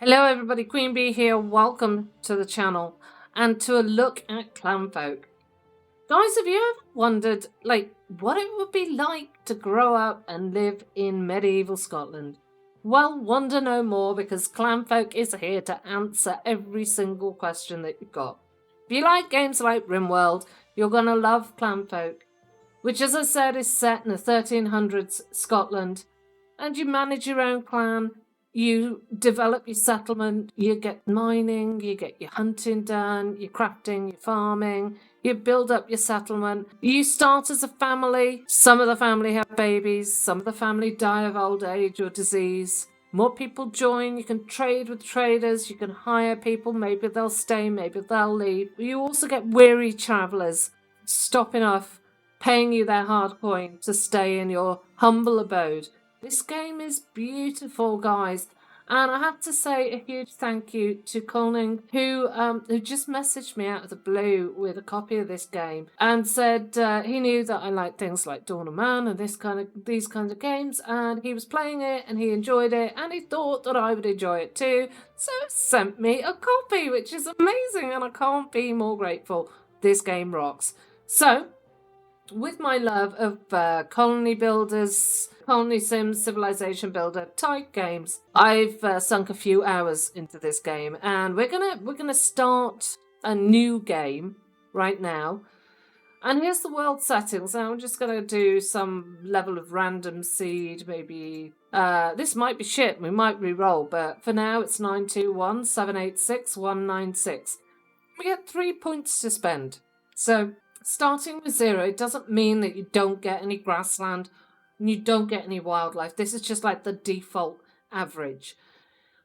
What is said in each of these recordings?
Hello everybody, Queenbee here. Welcome to the channel and to a look at Clanfolk. Guys, have you ever wondered what it would be like to grow up and live in medieval Scotland? Well, wonder no more because Clanfolk is here to answer every single question that you've got. If you like games like Rimworld, you're gonna love Clanfolk, which as I said is set in the 1300s Scotland, and you manage your own clan. You develop your settlement, you get mining, you get your hunting done, your crafting, your farming, you build up your settlement. You start as a family. Some of the family have babies, some of the family die of old age or disease. More people join, you can trade with traders, you can hire people, maybe they'll stay, maybe they'll leave. You also get weary travellers stopping off, paying you their hard coin to stay in your humble abode. This game is beautiful, guys, and I have to say a huge thank you to Colin, who just messaged me out of the blue with a copy of this game and said he knew that I like things like Dawn of Man and these kinds of games, and he was playing it and he enjoyed it and he thought that I would enjoy it too, so sent me a copy, which is amazing, and I can't be more grateful. This game rocks. So, with my love of colony builders, colony sims, civilization builder type games, I've sunk a few hours into this game, and we're gonna start a new game right now. And here's the world settings. Now I'm just gonna do some level of random seed, maybe. This might be shit. We might re-roll, but for now it's 921 786 196. We get 3 points to spend. So starting with 0 doesn't mean that you don't get any grassland and you don't get any wildlife. This is just like the default average.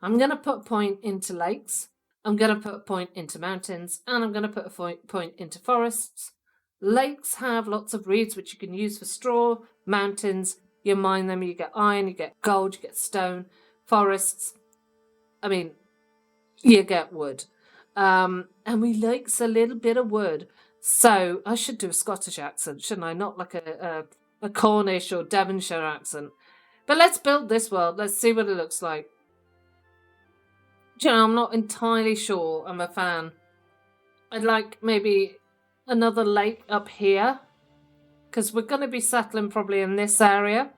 I'm going to put a point into lakes. I'm going to put a point into mountains. And I'm going to put a point into forests. Lakes have lots of reeds which you can use for straw. Mountains, you mine them, you get iron, you get gold, you get stone. Forests, I mean, you get wood. And we likes a little bit of wood. So I should do a Scottish accent, shouldn't I? Not like a Cornish or Devonshire accent. But let's build this world. Let's see what it looks like. Do you know, I'm not entirely sure I'm a fan. I'd like maybe another lake up here, because we're going to be settling probably in this area.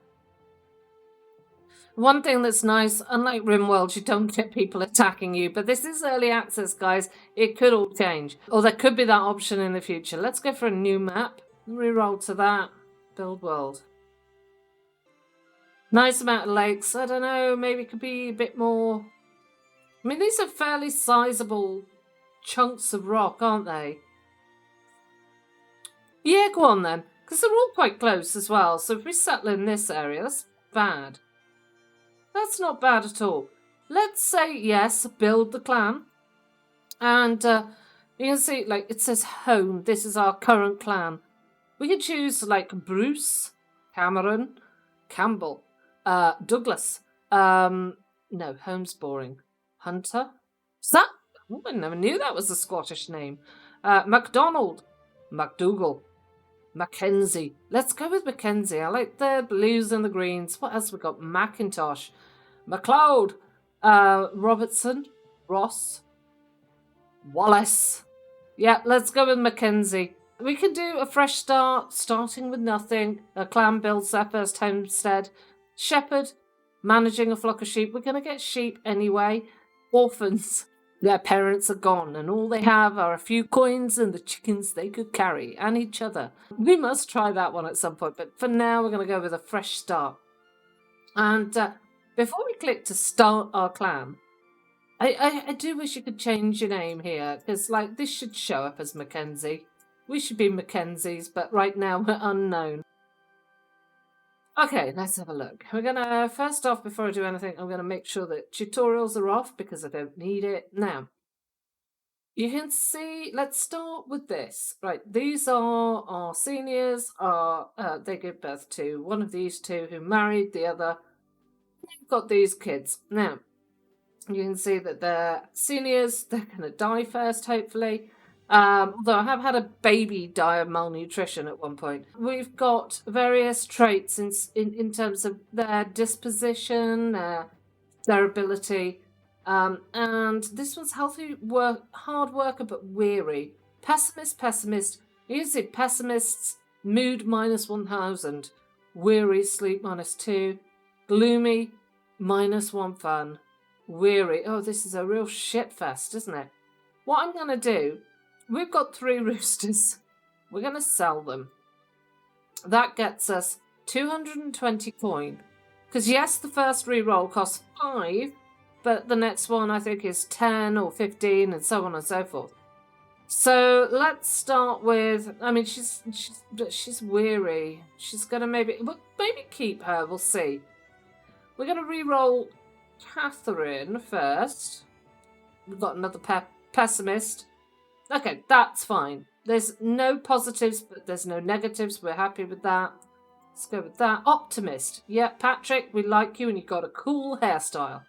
One thing that's nice, unlike Rimworld, you don't get people attacking you, but this is early access, guys. It could all change, or there could be that option in the future. Let's go for a new map. Reroll to that. Build world. Nice amount of lakes. I don't know, maybe it could be a bit more. I mean, these are fairly sizable chunks of rock, aren't they? Yeah, go on then, because they're all quite close as well. So if we settle in this area, that's bad. That's not bad at all. Let's say yes, build the clan. And you can see, like, it says home. This is our current clan. We could choose, like, Bruce, Cameron, Campbell, Douglas. No, home's boring. Hunter? Is that? Oh, I never knew that was a Scottish name. MacDonald, MacDougall, Mackenzie. Let's go with Mackenzie. I like the blues and the greens. What else we got? Macintosh, MacLeod, Robertson, Ross, Wallace. Yeah, let's go with Mackenzie. We can do a fresh start, starting with nothing. A clan builds their first homestead. Shepherd, managing a flock of sheep. We're going to get sheep anyway. Orphans. Their parents are gone, and all they have are a few coins and the chickens they could carry, and each other. We must try that one at some point, but for now we're going to go with a fresh start. And before we click to start our clan, I do wish you could change your name here, because like this should show up as Mackenzie. We should be Mackenzies, but right now we're unknown. Okay, let's have a look. We're gonna, first off, before I do anything, I'm gonna make sure that tutorials are off because I don't need it. Now, you can see, let's start with this. Right, these are our seniors. They give birth to one of these two who married the other. They've got these kids. Now, you can see that they're seniors. They're gonna die first, hopefully. Although I have had a baby die of malnutrition at one point. We've got various traits in terms of their disposition, their ability. And this one's healthy, hard worker, but weary. Pessimist, pessimist. Usually pessimists, mood -1000. Weary, sleep -2. Gloomy, -1 fun. Weary. Oh, this is a real shit fest, isn't it? What I'm going to do, we've got 3 roosters. We're going to sell them. That gets us 220 coin. Because yes, the first reroll costs 5, but the next one I think is 10 or 15 and so on and so forth. So let's start with, I mean, she's weary. She's going to maybe keep her, we'll see. We're going to reroll Catherine first. We've got another pessimist. Okay, that's fine. There's no positives, but there's no negatives. We're happy with that. Let's go with that. Optimist. Yeah, Patrick, we like you and you've got a cool hairstyle.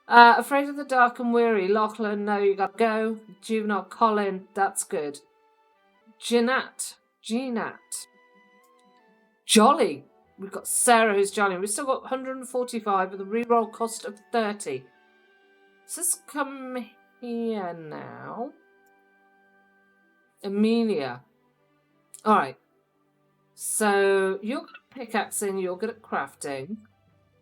Afraid of the dark and weary. Lachlan, no, you got to go. Juvenile Colin, that's good. Jeanette. Jolly. We've got Sarah who's jolly. We've still got 145 with a reroll cost of 30. So let's come here now. Amelia. Alright. So you're good at pickaxing, you're good at crafting,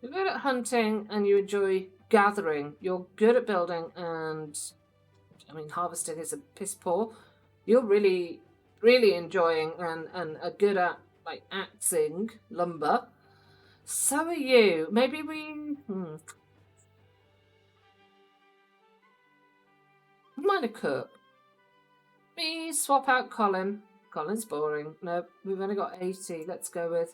you're good at hunting, and you enjoy gathering. You're good at building, and I mean harvesting is a piss poor. You're really, really enjoying and are good at like axing lumber. So are you. Maybe we might have cook. Me swap out Colin. Colin's boring. Nope, we've only got 80. Let's go with.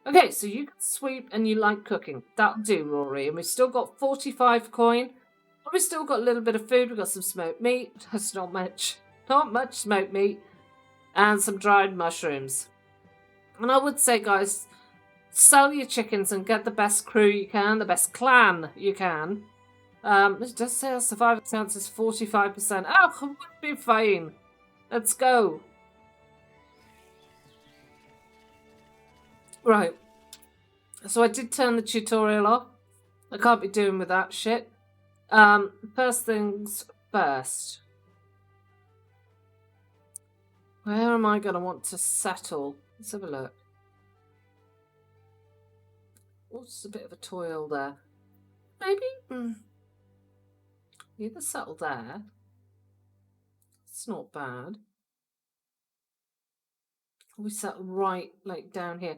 Okay, so you can sweep and you like cooking. That'll do, Rory. And we've still got 45 coin. And we've still got a little bit of food. We've got some smoked meat. That's not much. Not much smoked meat. And some dried mushrooms. And I would say, guys, sell your chickens and get the best crew you can, the best clan you can. It does say our survival chance is 45%. Oh, we'll be fine. Let's go. Right. So I did turn the tutorial off. I can't be doing with that shit. First things first. Where am I going to want to settle? Let's have a look. Oh, it's a bit of a toil there. Maybe either settle there. It's not bad. We settle right like down here.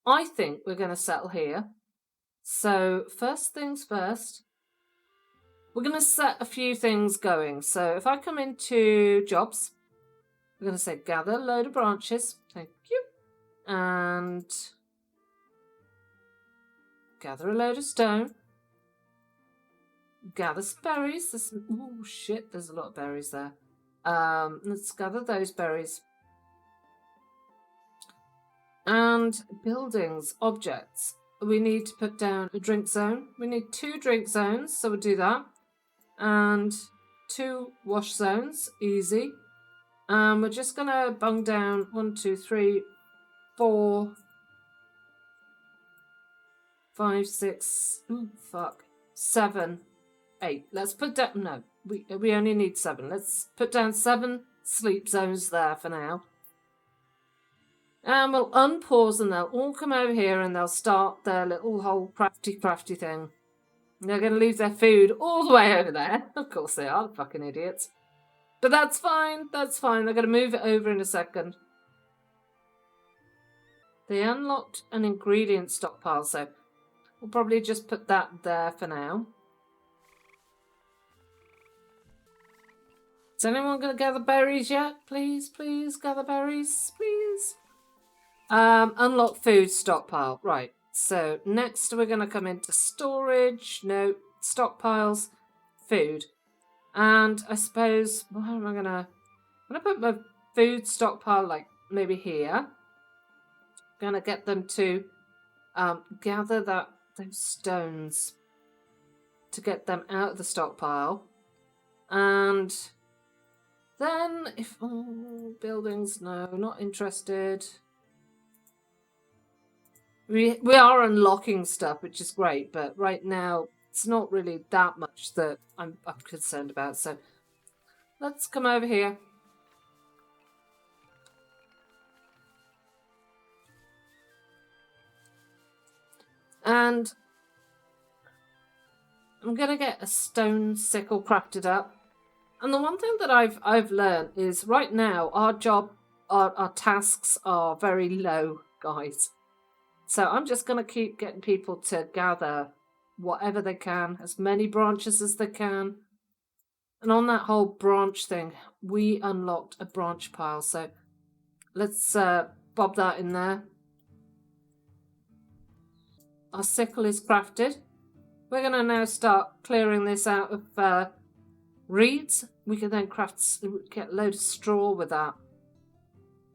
I think we're going to settle here. So first things first, we're going to set a few things going. So if I come into jobs, we're going to say gather a load of branches. Thank you. And gather a load of stone. Gather some berries. Oh shit, there's a lot of berries there. Let's gather those berries. And buildings, objects. We need to put down a drink zone. We need 2 drink zones, so we'll do that. And 2 wash zones, easy. We're just gonna bung down 1, 2, 3, 4, 5, 6. Ooh, fuck. 7, 8. Let's put down. No, we only need 7. Let's put down 7 sleep zones there for now. And we'll unpause and they'll all come over here and they'll start their little whole crafty thing. They're going to leave their food all the way over there. Of course they are, the fucking idiots. But that's fine, that's fine. They're going to move it over in a second. They unlocked an ingredient stockpile, so we'll probably just put that there for now. Is anyone going to gather berries yet? Please, please, gather berries, please. Unlock food stockpile. Right. So next we're going to come into storage. No, stockpiles, food. And I suppose, where am I going to... I'm going to put my food stockpile like maybe here. Going to get them to gather those stones to get them out of the stockpile. And then if... Oh, buildings, no, not interested. We are unlocking stuff, which is great, but right now it's not really that much that I'm concerned about. So let's come over here. And I'm gonna get a stone sickle crafted up. And the one thing that I've learned is right now our tasks are very low, guys. So I'm just gonna keep getting people to gather whatever they can, as many branches as they can. And on that whole branch thing, we unlocked a branch pile. So let's bob that in there. Our sickle is crafted. We're going to now start clearing this out of reeds. We can then get a load of straw with that.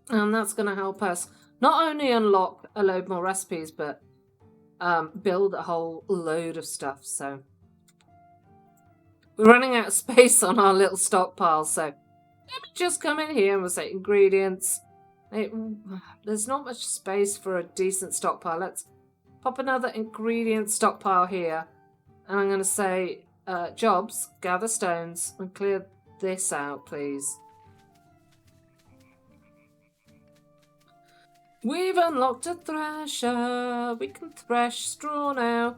And that's going to help us not only unlock a load more recipes, but build a whole load of stuff. So we're running out of space on our little stockpile. So let me just come in here and we'll say ingredients. There's not much space for a decent stockpile. Let's pop another ingredient stockpile here. And I'm going to say, jobs, gather stones, and clear this out, please. We've unlocked a thresher. We can thresh straw now.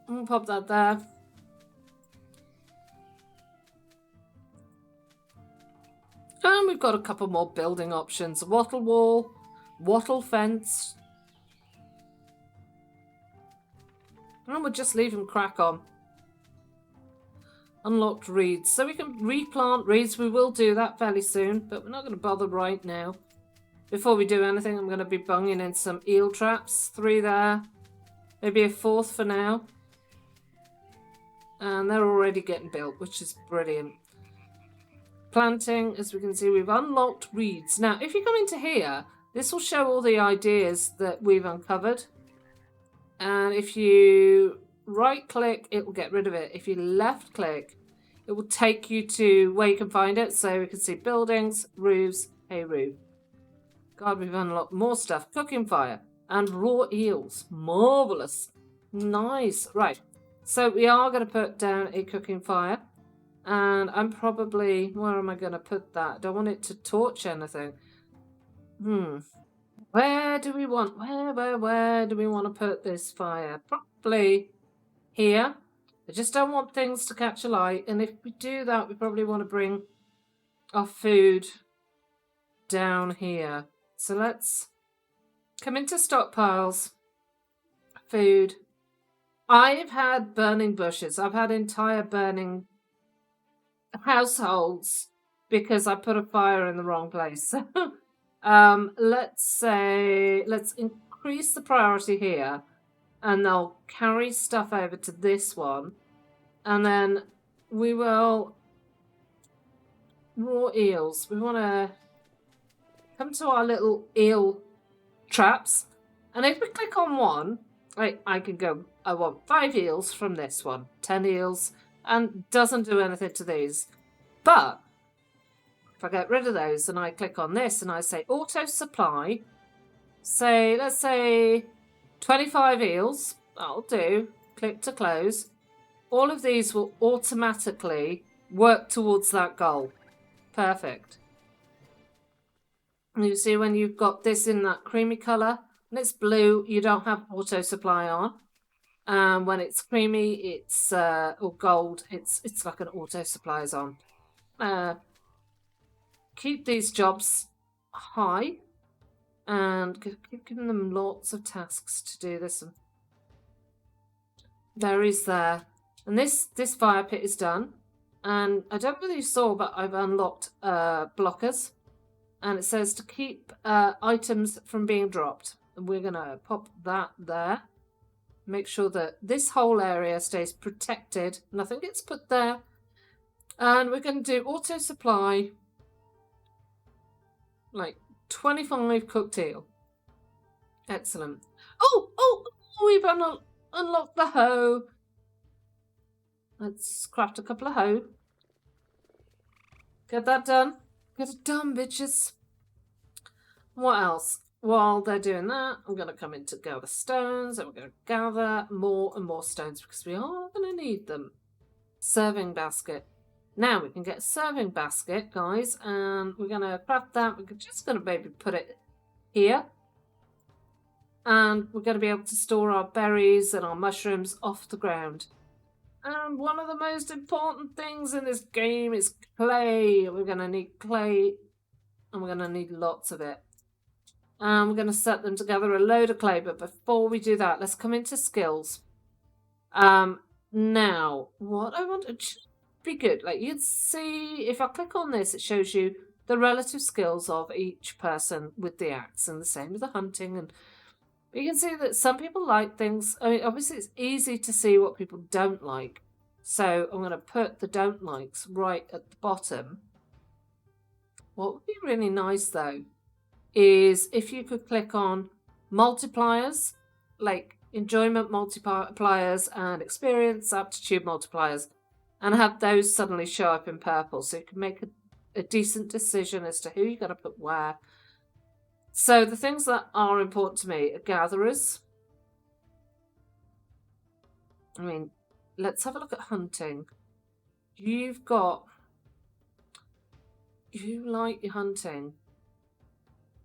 We'll pop that there. And we've got a couple more building options. A wattle wall, wattle fence. And we'll just leave them crack on. Unlocked reeds. So we can replant reeds. We will do that fairly soon, but we're not going to bother right now. Before we do anything, I'm going to be bunging in some eel traps. 3 there. Maybe a 4th for now. And they're already getting built, which is brilliant. Planting, as we can see, we've unlocked reeds. Now, if you come into here, this will show all the ideas that we've uncovered. And if you right click, it will get rid of it. If you left click, it will take you to where you can find it. So we can see buildings, roofs, hay roof. God, we've unlocked more stuff. Cooking fire and raw eels. Marvellous. Nice. Right. So we are going to put down a cooking fire. And I'm probably... Where am I going to put that? I don't want it to torch anything. Where do we want... Where do we want to put this fire? Probably here. I just don't want things to catch alight. And if we do that, we probably want to bring our food down here. So let's come into stockpiles. Food. I've had burning bushes. I've had entire burning households because I put a fire in the wrong place. Let's increase the priority here, and they'll carry stuff over to this one, and then we will raw eels. We want to come to our little eel traps, and if we click on one, I can go, I want 5 eels from this one, 10 eels, and doesn't do anything to these. But if I get rid of those and I click on this and I say auto supply, let's say 25 eels, that'll do. Click to close. All of these will automatically work towards that goal. Perfect. And you see when you've got this in that creamy colour and it's blue, you don't have auto supply on. When it's creamy, it's or gold, it's like an auto supply is on. Keep these jobs high and keep giving them lots of tasks to do this. Berries there. And this fire pit is done. And I don't know whether you saw, but I've unlocked blockers. And it says to keep items from being dropped. And we're going to pop that there. Make sure that this whole area stays protected. Nothing gets put there. And we're going to do auto supply. Like 25 cooked eel. Excellent. Oh, we've unlocked the hoe. Let's craft a couple of hoe. Get that done. Get it done, bitches. What else? while they're doing that, I'm going to come in to gather stones, and we're going to gather more and more stones because we are going to need them. Serving basket. Now we can get a serving basket, guys, and we're going to craft that. We're just going to maybe put it here. And we're going to be able to store our berries and our mushrooms off the ground. And one of the most important things in this game is clay. We're going to need clay, and we're going to need lots of it. And we're going to set them together, a load of clay. But before we do that, let's come into skills. Now, what I want to be good. Like, you'd see, if I click on this, it shows you the relative skills of each person with the axe, and the same with the hunting. And you can see that some people like things. I mean, obviously, it's easy to see what people don't like. So I'm going to put the don't likes right at the bottom. What would be really nice, though, is if you could click on multipliers, like enjoyment multipliers and experience aptitude multipliers, and have those suddenly show up in purple, so you can make a decent decision as to who you're going to put where. So the things that are important to me are gatherers. I mean, let's have a look at hunting. You like your hunting.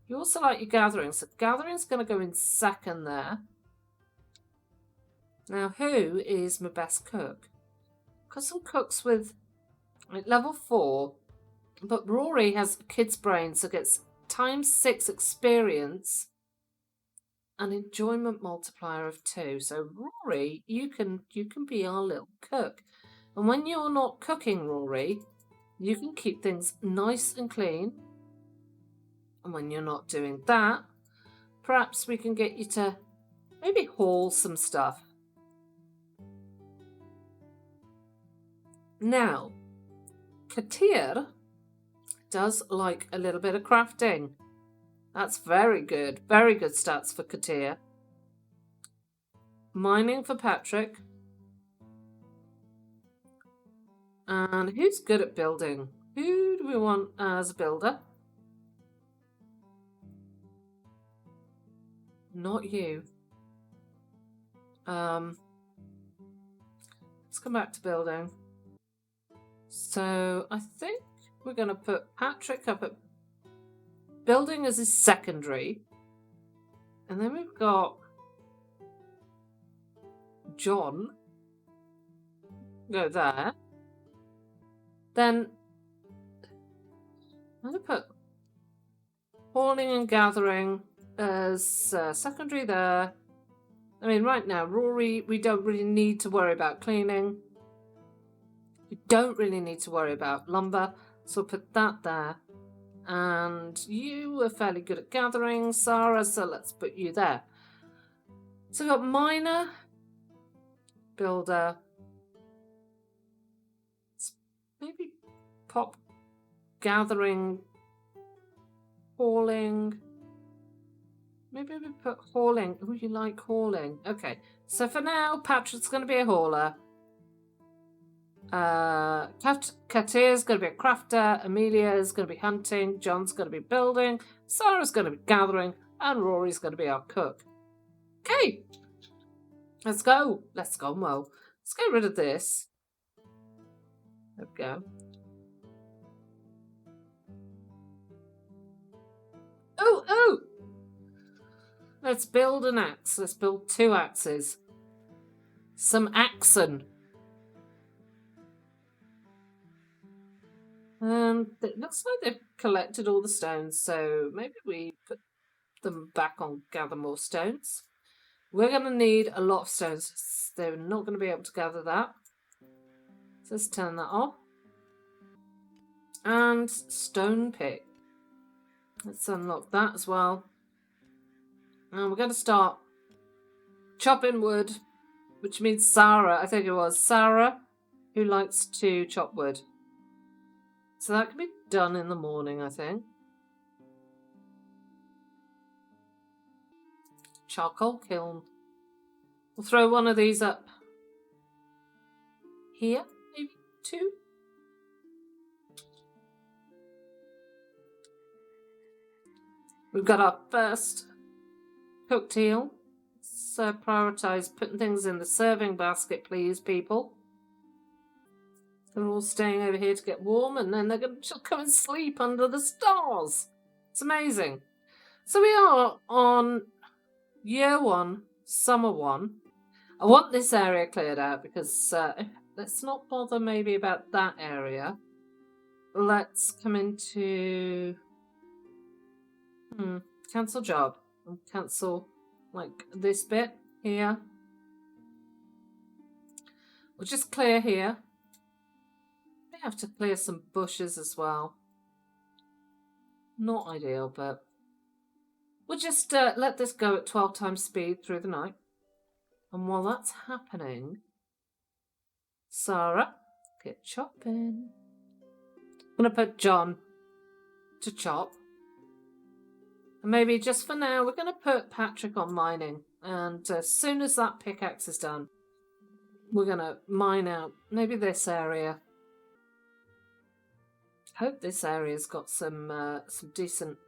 You also like your gathering. So gathering's going to go in second there. Now, who is my best cook? Got some cooks with level 4, but Rory has a kid's brain, so gets ×6 experience and enjoyment multiplier of 2. So Rory, you can be our little cook. And when you're not cooking, Rory, you can keep things nice and clean. And when you're not doing that, perhaps we can get you to maybe haul some stuff. Now, Katir does like a little bit of crafting. That's very good. Very good stats for Katir. Mining for Patrick. And who's good at building? Who do we want as a builder? Not you. Let's come back to building. So I think we're going to put Patrick up at building as his secondary. And then we've got John. Go there. Then I'm going to put hauling and gathering as secondary there. I mean, right now, Rory, we don't really need to worry about cleaning. You don't really need to worry about lumber, so I'll put that there. And you were fairly good at gathering, Sarah, so let's put you there. So we've got miner, builder. Let's maybe pop gathering, hauling. Maybe we put hauling. Oh, you like hauling. Okay, so for now, Patrick's going to be a hauler. Katir's going to be a crafter, Amelia is going to be hunting, John's going to be building, Sarah's going to be gathering, and Rory's going to be our cook. Okay, let's go. Let's go, Mo. Let's get rid of this. There we go. Oh! Let's build an axe. Let's build 2 axes. Some axen. And it looks like they've collected all the stones, so maybe we put them back on gather more stones. We're going to need a lot of stones. They're not going to be able to gather that. So let's turn that off. And stone pick. Let's unlock that as well. And we're going to start chopping wood, which means Sarah, I think it was Sarah, who likes to chop wood. So that can be done in the morning, I think. Charcoal kiln. We'll throw one of these up here, maybe 2. We've got our first Cooked eel. Let's prioritise putting things in the serving basket, please, people. They're all staying over here to get warm, and then they're going to come and sleep under the stars. It's amazing. So we are on year 1, summer 1. I want this area cleared out because let's not bother maybe about that area. Let's come into cancel job and cancel like this bit here. We'll just clear here. We have to clear some bushes as well. Not ideal, but we'll just let this go at 12 times speed through the night. And while that's happening, Sarah, get chopping. I'm going to put John to chop. And maybe just for now, we're going to put Patrick on mining. And as soon as that pickaxe is done, we're going to mine out maybe this area. Hope this area's got some decent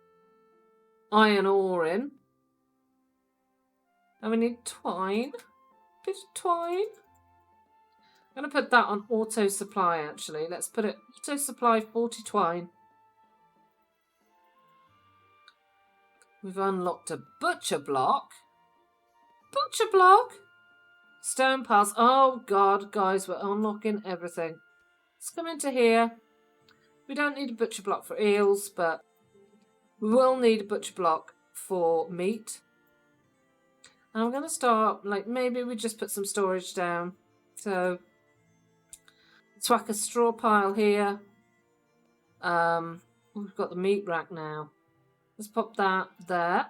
iron ore in. And we need twine. Bit of twine. I'm going to put that on auto supply actually. Let's put it auto supply 40 twine. We've unlocked a butcher block. Butcher block? Stone pass. Oh god, guys, we're unlocking everything. Let's come into here. We don't need a butcher block for eels, but we will need a butcher block for meat. And I'm going to start, like, maybe we just put some storage down. So, let's whack a straw pile here. We've got the meat rack now. Let's pop that there.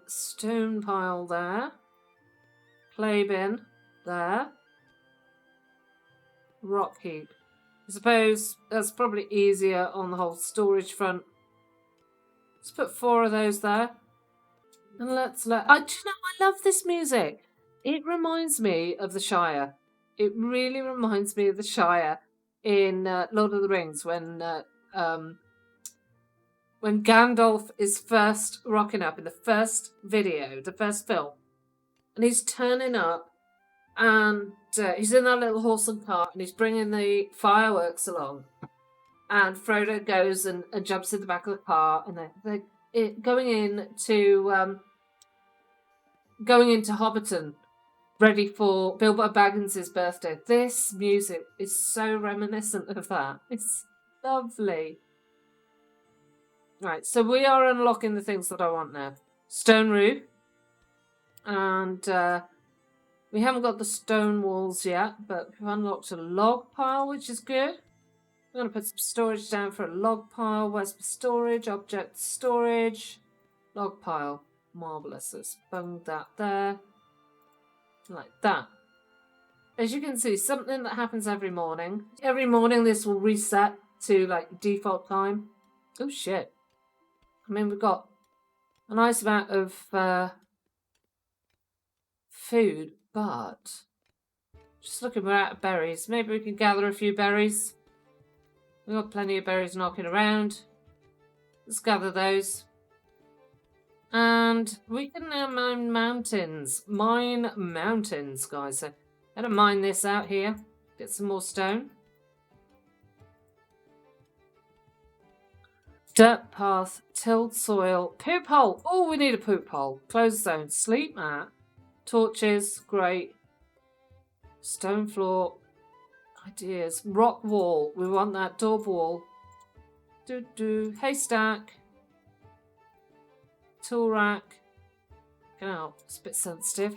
Stone pile there. Clay bin there. Rock heap. I suppose that's probably easier on the whole storage front. Let's put 4 of those there. And let's do you know, I love this music. It reminds me of the Shire. It really reminds me of the Shire in Lord of the Rings when Gandalf is first rocking up in the first video, the first film. And he's turning up and he's in that little horse and cart and he's bringing the fireworks along. And Frodo goes and jumps in the back of the car and they're going into Hobbiton, ready for Bilbo Baggins' birthday. This music is so reminiscent of that. It's lovely. Right, so we are unlocking the things that I want now. Stone roof. And we haven't got the stone walls yet, but we've unlocked a log pile, which is good. I'm going to put some storage down for a log pile. Where's the storage? Object storage. Log pile. Marvellous. Let's bung that there. Like that. As you can see, something that happens every morning. Every morning this will reset to like default time. Oh shit. I mean, we've got a nice amount of food, but just looking, we're out of berries. Maybe we can gather a few berries. We've got plenty of berries knocking around. Let's gather those. And we can now mine mountains. Mine mountains, guys. So I'm going to mine this out here. Get some more stone. Dirt path, tilled soil, poop hole. Oh, we need a poop hole. Closed zone, sleep mat, torches, great. Stone floor, ideas. Rock wall, we want that door wall. Haystack. Tool rack. Oh, it's a bit sensitive.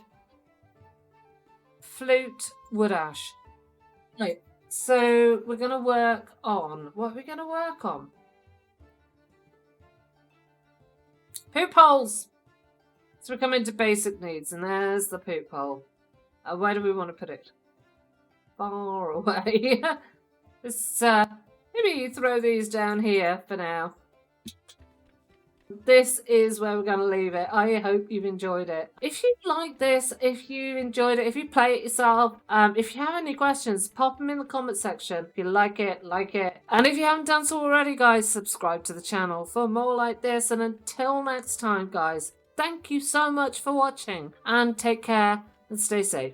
Flute, wood ash. Right, so we're going to work on, what are we going to work on? Poop holes! So we come into basic needs, and there's the poop hole. Where do we want to put it? Far away. Let's maybe throw these down here for now. this is where we're going to leave it. I hope you've enjoyed it. If you like this, if you enjoyed it, if you play it yourself, if you have any questions, pop them in the comment section. If you like it, like it. And if you haven't done so already, guys, subscribe to the channel for more like this. And until next time, guys, thank you so much for watching and take care and stay safe.